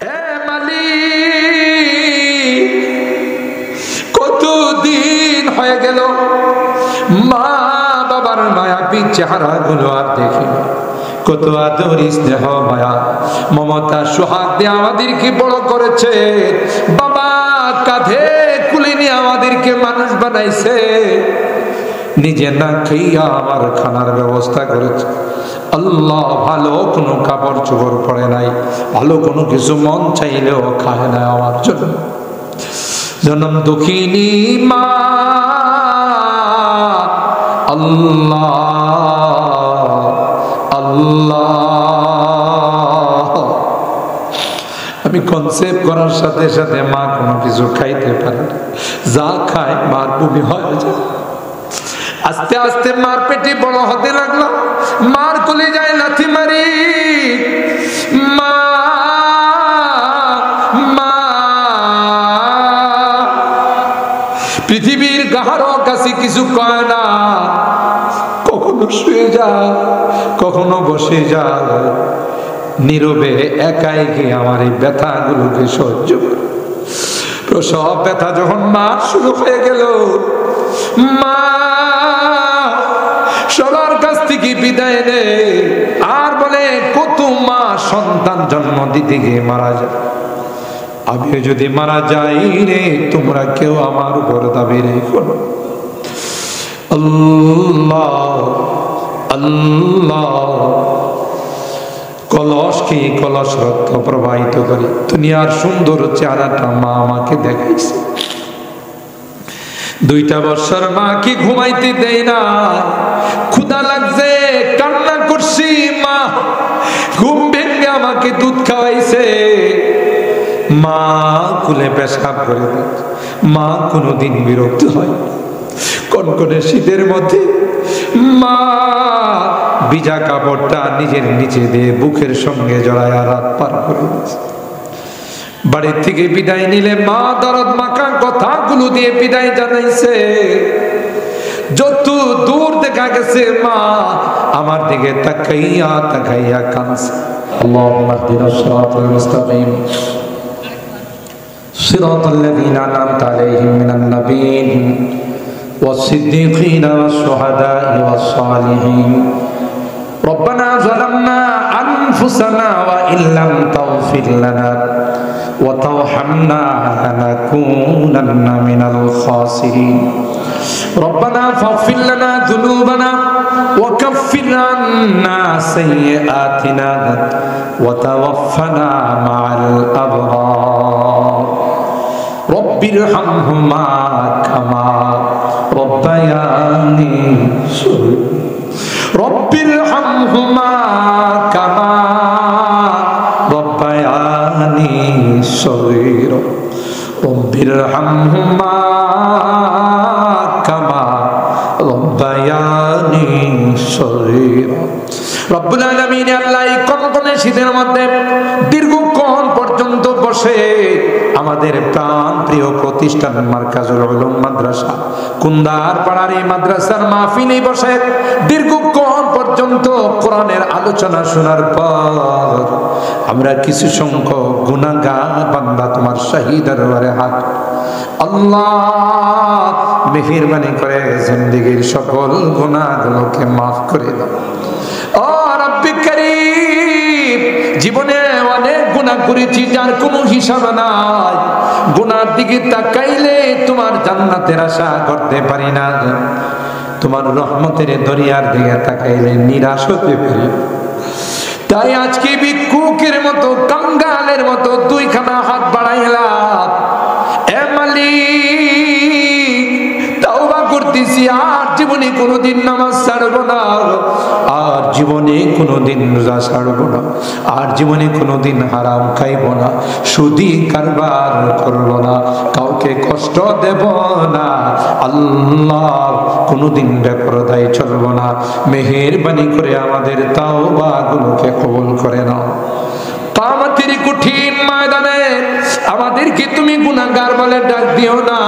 এ মালিক, কতদিন হয়ে গেল মা বাবার মায়াবী চেহারা গুলো আর দেখি, কত আদর স্নেহ মায়া মমতা সোহাগ দিয়ে আমাদেরকে বড় করেছে। বাবা কাঁধে কুলে নিয়ে আমাদেরকে মানুষ বানাইছে, নিজে না খাইয়া আমার খানার ব্যবস্থা করেছে। আল্লাহ ভালো কোনো কাপড় চোপড় পরে নাই, ভালো কোনো কিছু মন চাইলেও খায় না আমার জন্য। জনম দুঃখিনী মা আল্লাহ আল্লাহ। আমি কনসেপ্ট করার সাথে সাথে মা কোনো কিছু খাইতে পারে না, যা খায় মার বমি হয়ে যায়। আস্তে আস্তে মার পেটে বড় হতে লাগলো, মার কোলে যায় লাথি মারি, মা মা। পৃথিবীর কাহারো কাছে কিছু কয় না, কখনো শুয়ে যায়, কখনো বসে যায়, নীরবে একাই গিয়ে আমার এই ব্যথাগুলোকে সহ্য করে। প্রসব ব্যথা যখন মা শুরু হয়ে গেল, মা সবার কাছ থেকে বিদায় নেয় আর বলে কত মা সন্তান জন্ম দিতে গিয়ে মারা যায়, আমিও যদি মারা যাই রে তোমরা কেউ আমার উপর দাবি রেখো না। আল্লাহ আল্লাহ। কলস কি কলস রক্ত প্রবাহিত করে দুনিয়ার সুন্দর চেহারাটা মা আমাকে দেখাইছে। 2টা বছর মা কি ঘুমাইতে দেয় না, ক্ষুধা লাগছে কান্না করছি, মা ঘুম ভেঙে আমাকে দুধ খাওয়াইছে, মা কুলে পেশাব করে দেয়। মা কোনোদিন বিরক্ত হয়, কনকনে শীতের মধ্যে মা ভিজা কাপড়টা নিজের নিচে দিয়ে বুকের সঙ্গে জড়ায় রাত পার করে দিয়েছে। বাড়ির থেকে বিদায় নিলে মা দরদ মাখা কথাগুলো দিয়ে বিদায় জানাইছে। যত দূর দেখা গেছে মা আমার দিকে তাকাইয়া তাকাইয়া কাঁদছে। আল্লাহুম্মা ইহদিনাস সিরাতাল মুস্তাকিম সিরাতাল লাযীনা আন'আমতা আলাইহিম মিনান নাবিয়্যিন ওয়াস-সিদ্দীকিনা ওয়াস-শুহাদা'i ওয়াস-সালিহিন। রব্বানা যালামনা আনফুসানা ওয়া ইল্লাম তাগফির লানা ওয়া তারহামনা লানাকুনান্না মিনাল খাসিরিন। রব্বানা ফাগফির লানা যুনুবানা ওয়া কাফফির আন্না সাইয়্যাতিনা ওয়া তাওয়াফফানা মা'আল আবরার। রব্বিরহামহুমা কামা রব্বায়ানি সগীরা। রব্বিরহামহুমা কামা রব্বায়ানি সগীরা। রব্বিরহামহুমা কামা রব্বায়ানি সগীরা। রব্বুল আলামিন আল্লাহ এই কনকনে শীতের মধ্যে দীর্ঘক্ষণ পর্যন্ত বসে আমাদের প্রাণ প্রিয় প্রতিষ্ঠান মারকাজুল উলুম মাদ্রাসা কুন্দার পাড়ার এই মাদ্রাসার মাহফিলে বসে দীর্ঘক্ষণ পর্যন্ত কোরআনের আলোচনা শোনার পর আমরা কিছু সংখ্যক গুনাহগার বান্দা তোমার শাহী দরবারে হাত, আল্লাহ মেহেরবানি করে জিন্দেগীর সকল গুনাহগুলোকে মাফ করে দাও। ও রব্বি কারীম, জীবনে অনেক গুনাহ করেছি যার কোনো হিসাব নাই। গুনার দিকে তাকাইলে তোমার জান্নাতের আশা করতে পারি না, তোমার রহমতের দরিয়ার দিকে তাকাইলে নিরাশ হতে পারি। তাই আজকে ভিক্ষুকের মতো কাঙ্গালের মতো 2খানা হাত বাড়াইলাম। এ মালিক, তাওবা করতেছি, আর জীবনে কোনোদিন নামাজ ছাড়বো না, আর জীবনে কোনোদিন রোজা ছাড়বো না, আর জীবনে কোনোদিন হারাম খাইবো না, সুদি কারবার করবো না, কাউকে কষ্ট দেব না। আল্লাহ কোনোদিন বেপরদায় চলবো না। মেহেরবানি করে আমাদের তাওবাগুলোকে কবুল করে নাও। কিয়ামতের কঠিন ময়দানে আমাদেরকে তুমি গুনাহগার বলে ডাক দিও না।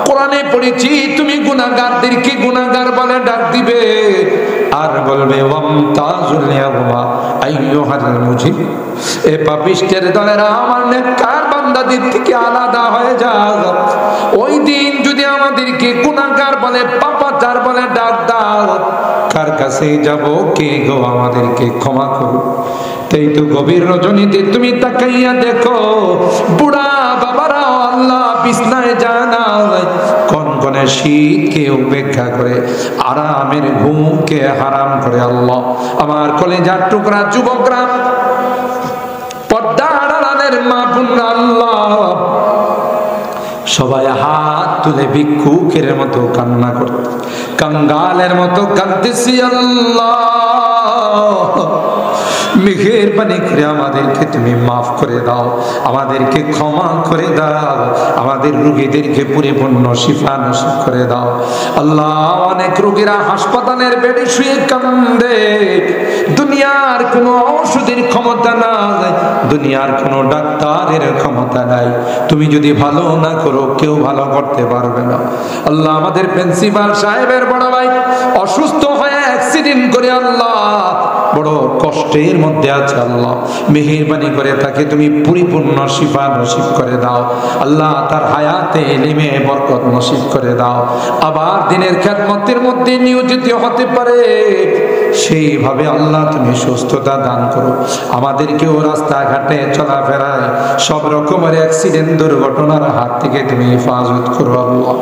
কোরআনে পড়েছি তুমি গুনাহগারদেরকে গুনাহগার বলে ডাক দিবে, আর বলবে ওয়ামতাজুল ইয়াওমা আইয়ুহাল মুজিব। এ পাপিষ্টের দলেরা আমার নেককার বান্দাদের থেকে আলাদা হয়ে যাও। ওই দিন যদি আমাদেরকে গুনাহগার বলে পাপাচার বলে ডাক দাও, কার কাছে যাব? কে গো আমাদেরকে ক্ষমা করো? তাই তো গভীর রজনীতে তুমি তাকাইয়া দেখো, বুড়া বাবারা আল্লাহ বিছনায় যায় না, কনকনে শীতকে উপেক্ষা করে আরামের ঘুমকে হারাম করে। আল্লাহ আমার কলেজার টুকরা যুবকরা, পর্দার আড়ালের মা বোনরা, আল্লাহ সবাই হাত তুলে ভিক্ষুকের মতো কান্না করতে, কাঙ্গালের মতো কাঁদতেছি। আল্লাহ মেহেরবানি করে আমাদেরকে তুমি মাফ করে দাও, আমাদেরকে ক্ষমা করে দাও, আমাদের রোগীদেরকে পরিপূর্ণ শিফা নসিব করে দাও। আল্লাহ অনেক রোগীরা হাসপাতালের বেডে শুয়ে কান্দে, দুনিয়ার কোনো ঔষধের ক্ষমতা নাই, দুনিয়ার কোনো ডাক্তারের ক্ষমতা নাই। তুমি যদি ভালো না করো কেউ ভালো করতে পারবে না। আল্লাহ আমাদের প্রিন্সিপাল সাহেবের বড় ভাই অসুস্থ হয়ে অ্যাক্সিডেন্ট করে আল্লাহ বড় কষ্টের মধ্যে আছে। আল্লাহ মেহেরবানি করে তাকে তুমি পরিপূর্ণ শিফা নসিব করে দাও। আল্লাহ তার হায়াতে ইলমে বরকত নসিব করে দাও, আবার দিনের খেদমতের মধ্যে নিয়োজিত হতে পারে সেইভাবে আল্লাহ তুমি সুস্থতা দান করো। আমাদেরকেও রাস্তাঘাটে চলাফেরায় সব রকমের অ্যাক্সিডেন্ট দুর্ঘটনার হাত থেকে তুমি হেফাজত করো। আল্লাহ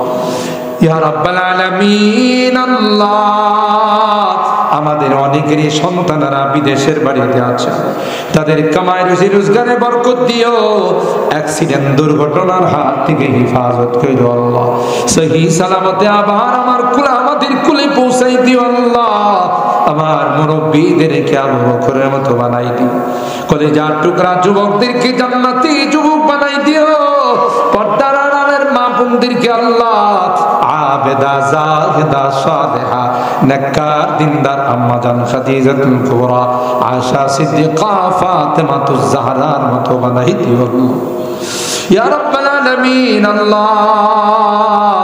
ইয়া রাব্বাল আলামিন। আল্লাহ আমাদের অনেকেরই সন্তানেরা বিদেশের বাড়িতে আছে, তাদের কামাই রুজি রোজগারে বরকত দিও, অ্যাক্সিডেন্ট দুর্ঘটনার হাত থেকে হেফাজত করো। আল্লাহ সহি সালামতে আবার আমাদের কুলে পৌঁছাই দিও। আল্লাহ আমার মুরব্বীদেরকে আবু বকরের মতো বানাই দিও, কলেজার টুকরা যুবকদেরকে জান্নাতি যুবক বানাই দিও, পর্দার আড়ালের মা বোনদেরকে আল্লাহ আবেদা জাহেদা সালেহা নেককার দিনদার আম্মা জান খাদিজাতুল কুবরা আয়েশা সিদ্দিকা ফাতেমাতুজ জাহরার মতো বানাই দিও। ইয়া রাব্বাল আলামিন। আল্লাহ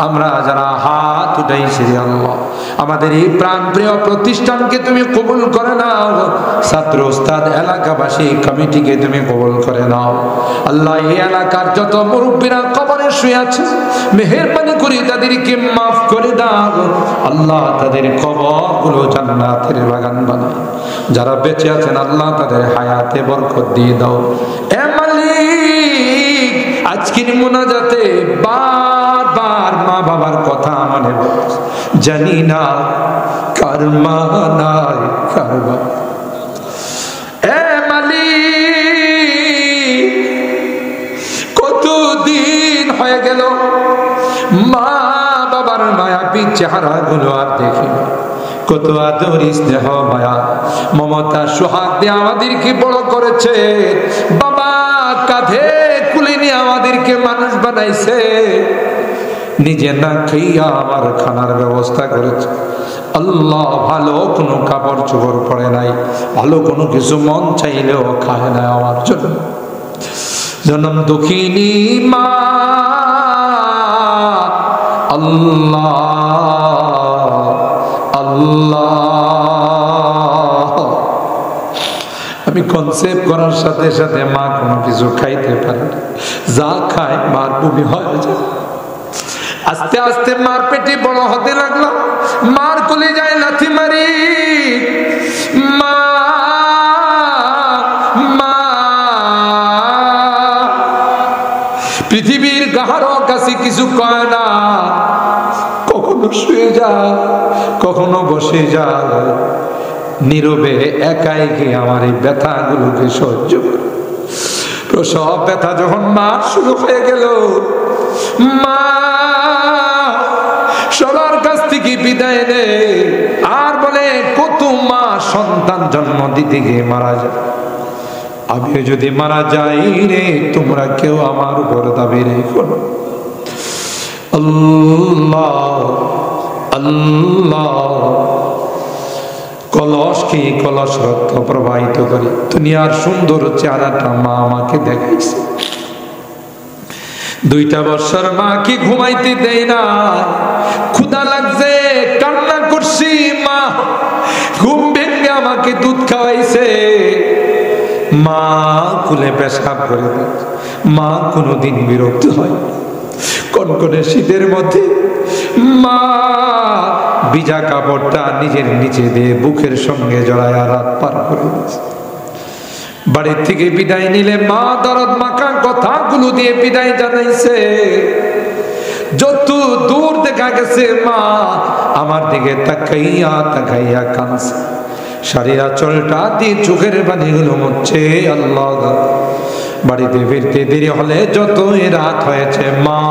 আমরা যারা হাত উঠাইছি আল্লাহ আমাদের এই প্রাণপ্রিয় প্রতিষ্ঠানকে তুমি কবুল করে নাও, ছাত্র ওস্তাদ এলাকাবাসী কমিটিকে তুমি কবুল করে নাও। আল্লাহ এই এলাকার যত মুরব্বীরা কবরে শুয়ে আছে মেহেরবানি করে তাদেরকে মাফ করে দাও। আল্লাহ তাদের কবরগুলো জান্নাতের বাগান বানাও। যারা বেঁচে আছেন আল্লাহ তাদের হায়াতে বরকত দিয়ে দাও। এ মালিক আজকের মুনাজাতে বারবার মা বাবার কথা মনে পড়ছে, জানি না কার মা নাই কার বাবা। এ মালিক কতদিন হয়ে গেল মা বাবার মায়াবী চেহারা গুলো আর দেখি না, কত আদর স্নেহ মায়া মমতা সোহাগ দিয়ে আমাদেরকে বড় করেছে, বাবা কাঁধে কুলে নিয়ে আমাদেরকে মানুষ বানাইছে, নিজে না খাইয়া আমার খানার ব্যবস্থা করেছে। আল্লাহ ভালো কোনো কাপড় চোপড় পরে নাই, ভালো কোনো কিছু মন চাইলেও খায় না আমার জন্য। জনম দুঃখিনী মা আল্লাহ আল্লাহ। আমি কনসেপ্ট করার সাথে সাথে মা কোনো কিছু খাইতে পারে না, যা খায় মার বমি হয়ে যায়। আস্তে আস্তে মার পেটে বড় হতে লাগলো, মার কোলে যায় লাথি মারি, মা মা পৃথিবীর কাহারো কাছে কিছু কয় না, কখনো শুয়ে যায় কখনো বসে যায়, নীরবে একাই গিয়ে আমার এই ব্যথাগুলোকে সহ্য করে। প্রসব ব্যথা যখন মা শুরু হয়ে গেল, মা সবার কাছ থেকে বিদায় নেয় আর বলে কত মা সন্তান জন্ম দিতে গিয়ে মারা যায়, আমি যদি মারা যাই রে তোমরা কেউ আমার উপর দাবি রেখো না। আল্লাহ আল্লাহ কলসকে কলস রক্ত প্রবাহিত করে দুনিয়ার সুন্দর চেহারাটা মা আমাকে দেখাইছে। 2টা বছর মা কি ঘুমাইতে দেয় না, ক্ষুধা লাগছে কান্না করছি, মা ঘুম ভেঙে আমাকে দুধ খাওয়াইছে। মা কুলে পেশাব করে দিচ্ছে। মা কোনোদিন বিরক্ত হয়। কনকনে শীতের মধ্যে মা ভিজা কাপড়টা নিজের নিচে দিয়ে বুকের সঙ্গে জড়ায় রাত পার করে দিচ্ছে। বাড়ির থেকে বিদায় নিলে মা দরদ মাখা কথাগুলো দিয়ে বিদায় জানাইছে। যত দূর দেখা গেছে মা আমার দিকে তাকাইয়া তাকাইয়া কাঁদছে। শাড়ির চলটা দিয়ে চোখের পানিগুলো মুছছে। আল্লাহ, বাড়িতে ফিরতে দেরি হলে যতই রাত হয়েছে মা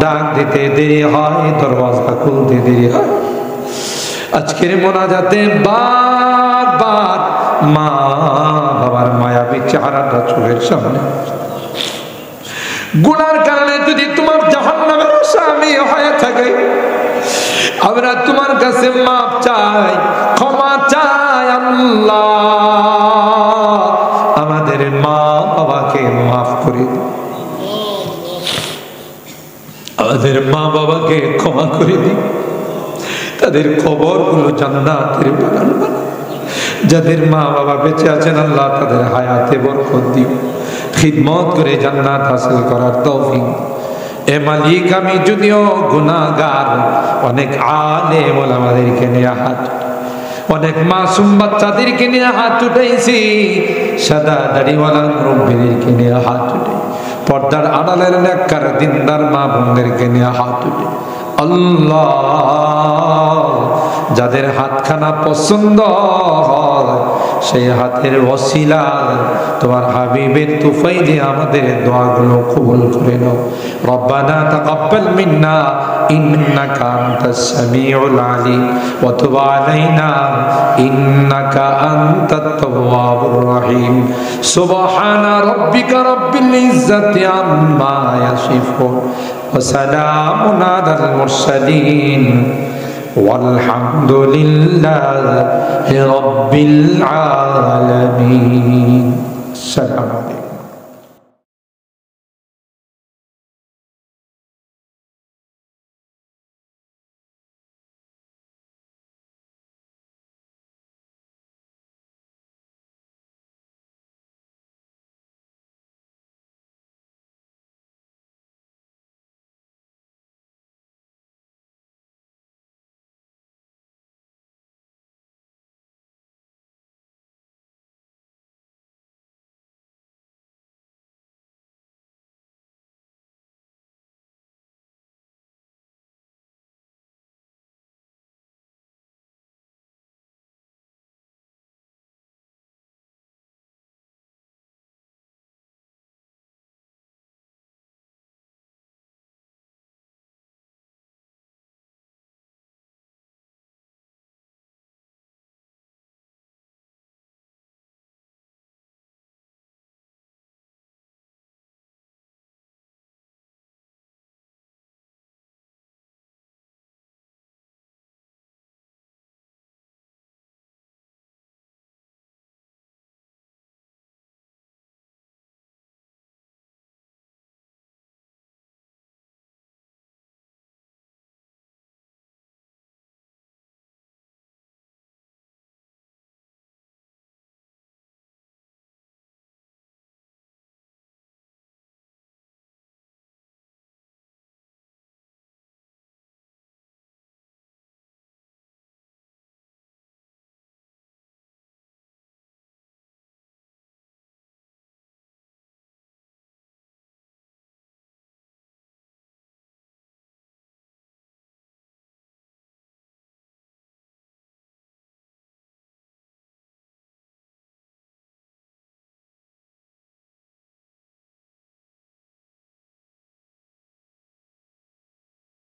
ডাক দিতে দেরি হয়, দরওয়াজা খুলতে দেরি হয়। আজকের মোনাজাতে বারবার মা বাবার মায়াবী চেহারাটা চোখের সামনে। গুনার কারণে যদি তোমার জাহান্নামের আসামি হয়ে থাকে, আমরা তোমার কাছে মাপ চাই, ক্ষমা চাই। আল্লাহ, আমাদের মা বাবাকে মাফ করে দিন, আমাদের মা বাবাকে ক্ষমা করে দিন, তাদের কবরগুলো জান্নাতের বাগান বানান। যাদের মা বাবা বেঁচে আছেন আল্লাহ তাদের হায়াতে বরকত দিন, খিদমত করে জান্নাত হাসিল করার তৌফিক। এ মালিক, আমি যদিও গুনাহগার, অনেক আলেম ওলামাদেরকে নিয়ে হাত, অনেক মাসুম বাচ্চাদেরকে নিয়ে হাত উঠাইছি, সাদা দাড়িওয়ালা মুরব্বীদেরকে নিয়ে হাত উঠে, পর্দার আড়ালের নেককার দিনদার মা বোনদেরকে নিয়ে হাত উঠে। আল্লাহ, যাদের হাতখানা পছন্দ হয় সেই হাতের ওসিলা তোমার হাবিবের তুফাইলে আমাদের দোয়াগুলো কবুল করে নাও। রব্বানা তাকাব্বাল মিন্না ইন্নাকা আনতাস সামিউল আলিম ওয়া তুব আলাইনা ইন্নাকা আনতাত তাওয়াবুর রহিম। সুবহানা রাব্বিকা রাব্বিল ইজ্জাতি আম্মা ইয়াসিফুন ওয়া সালামুন আলাল মুরসালিন والحمد لله رب العالمين. السلام عليكم.